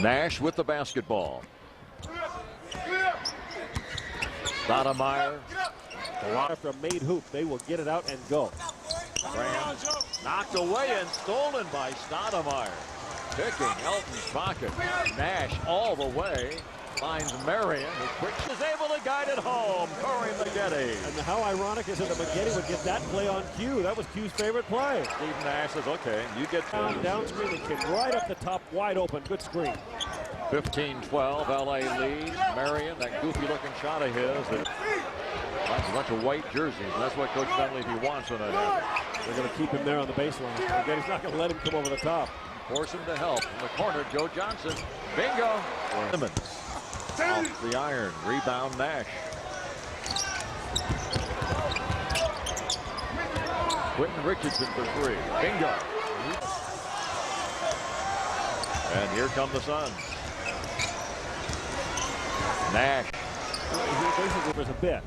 Nash with the basketball. Stoudemire. After a made hoop, they will get it out and go. Graham knocked away and stolen by Stoudemire. Picking Elton's pocket. Nash all the way. Finds Marion, who quickly is able to guide it home. Corey Maggette. And how ironic is it that Maggette would get that play on Q? That was Q's favorite play. Steve Nash says, okay, you get down screen and came right up the top, wide open. Good screen. 15-12, LA leads. Marion, that goofy looking shot of his. That finds a bunch of white jerseys. And that's what Coach Dunleavy wants on it. They're going to keep him there on the baseline. Magette's not going to let him come over the top. Force him to help. In the corner, Joe Johnson. Bingo. Simmons. Off the iron. Rebound Nash. Quentin Richardson for three. Bingo. And here come the Suns. Nash. Basically, there's a bit.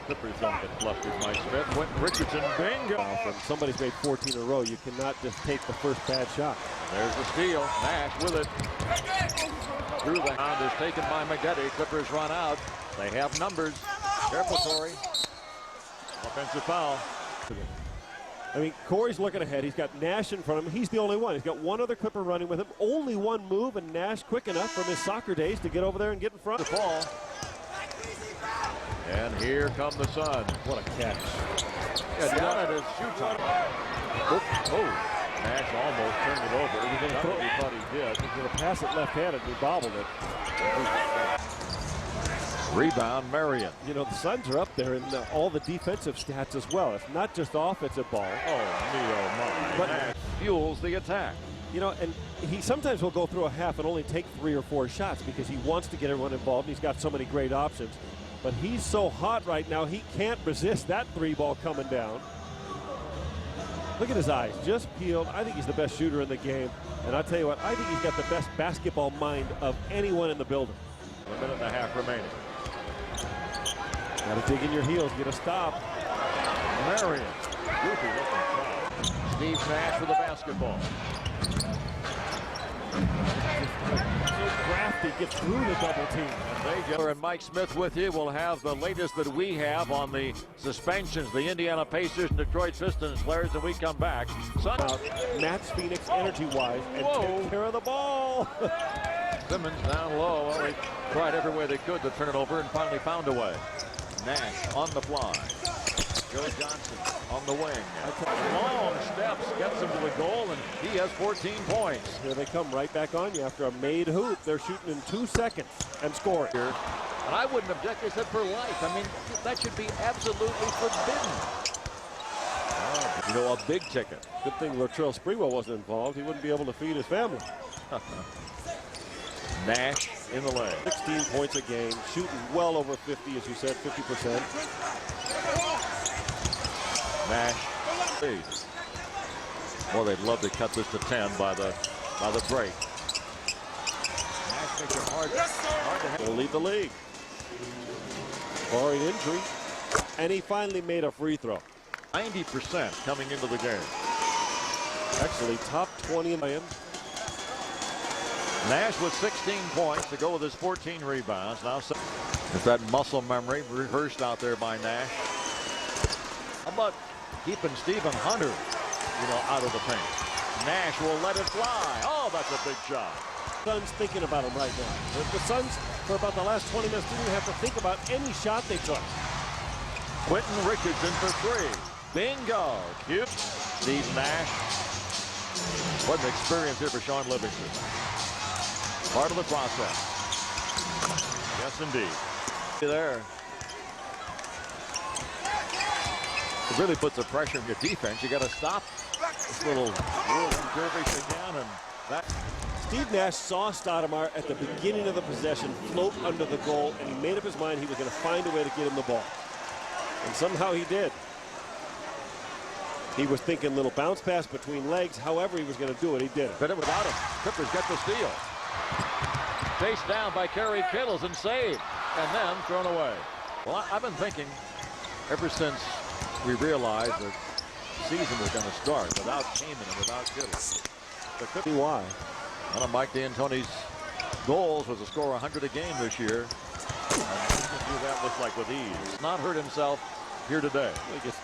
Clippers don't get flustered, Mike Smith. Quentin Richardson, bingo. When somebody's made 14 in a row, you cannot just take the first bad shot. There's the steal. Nash with it. Through the hand is taken by Maggette. Clippers run out. They have numbers. Careful, Corey. Offensive foul. I mean, Corey's looking ahead. He's got Nash in front of him. He's the only one. He's got one other Clipper running with him. Only one move, and Nash quick enough from his soccer days to get over there and get in front of the ball. And here come the Suns. What a catch. Yeah, down at his shoe top. Oh. Nash almost turned it over. He was going to throw it. He thought he did. He was going to pass it left-handed. He bobbled it. Rebound, Marion. You know, the Suns are up there in all the defensive stats as well. It's not just offensive ball. Oh, me, oh, my. But Nash fuels the attack. You know, and he sometimes will go through a half and only take 3 or 4 shots because he wants to get everyone involved. And he's got so many great options. But he's so hot right now, he can't resist that 3-ball coming down. Look at his eyes, just peeled. I think he's the best shooter in the game. And I'll tell you what, I think he's got the best basketball mind of anyone in the building. A minute and a half remaining. Got to dig in your heels, get a stop. Marion, goofy looking shot. Steve Nash with the basketball. Crafty gets through the double team. And Mike Smith with you. We'll have the latest that we have on the suspensions, the Indiana Pacers and Detroit Pistons players, and we come back. Match Phoenix energy-wise and take care of the ball. Simmons down low. Well, they tried every way they could to turn it over and finally found a way. Nash on the fly. Joe Johnson on the wing. Long steps gets him to the goal, and he has 14 points. Here they come right back on you after a made hoop. They're shooting in 2 seconds and scoring. And I wouldn't object. They said for life. I mean, that should be absolutely forbidden. You know, a big ticket. Good thing Latrell Sprewell wasn't involved. He wouldn't be able to feed his family. Nash in the lane. 16 points a game, shooting well over 50, as you said, 50%. Nash leads. Well, they'd love to cut this to 10 by the break. Nash makes it hard to He'll lead the league. Barring injury. And he finally made a free throw. 90% coming into the game. Actually, top 20 in the Nash with 16 points to go with his 14 rebounds. Now, if that muscle memory reversed out there by Nash. How about keeping Stephen Hunter, out of the paint? Nash will let it fly. Oh, that's a big shot. Suns thinking about him right now. The Suns, for about the last 20 minutes, didn't even have to think about any shot they took. Quentin Richardson for 3. Bingo. Cute. Steve Nash. What an experience here for Sean Livingston. Part of the process. Yes, indeed. There. It really puts the pressure on your defense. You got to stop this little whirling dervish again, and that. Steve Nash saw Stoudemire at the beginning of the possession float under the goal, and he made up his mind he was going to find a way to get him the ball. And somehow he did. He was thinking little bounce pass between legs. However he was going to do it, he did it. But it without him. Clippers get the steal. Chased down by Kerry Kittles and saved, and then thrown away. Well, I've been thinking ever since we realized that season was going to start without Kaman and without Kittle. But could be why. One of Mike D'Antoni's goals was to score 100 a game this year. And he can do that, looks like, with ease. Not hurt himself here today. He gets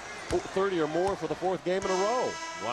30 or more for the 4th game in a row. Wow.